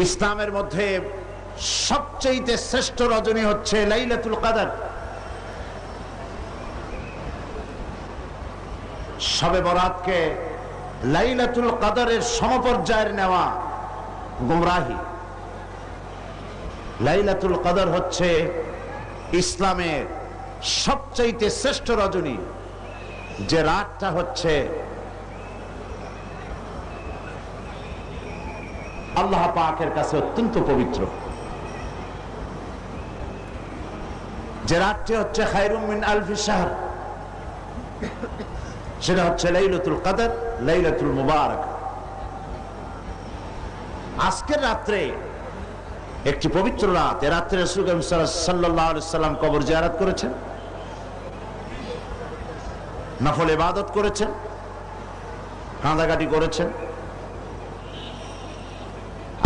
ইসলামের মধ্যে সবচেয়ে শ্রেষ্ঠ রজনী হচ্ছে লাইলাতুল কদর। শবে বরাতকে লাইলাতুল কদরের সমপর্যায়ের নেওয়া গুমরাহি। লাইলাতুল কদর হচ্ছে ইসলামের সবচেয়ে শ্রেষ্ঠ রজনী, যে রাতটা হচ্ছে আল্লাহ পাকের কাছে অত্যন্ত পবিত্র, যে রাতটি হচ্ছে খায়রুম মিন আলফি শাহর, সেটা হচ্ছে লাইলাতুল কদর, লাইলাতুল মুবারক। আজকের রাত্রে একটি পবিত্র রাত। এ রাত্রে রাসূল সাল্লাল্লাহু আলাইহি সাল্লাম কবর জিয়ারত করেছেন, নফল ইবাদত করেছেন, কাঁদাকাটি করেছেন।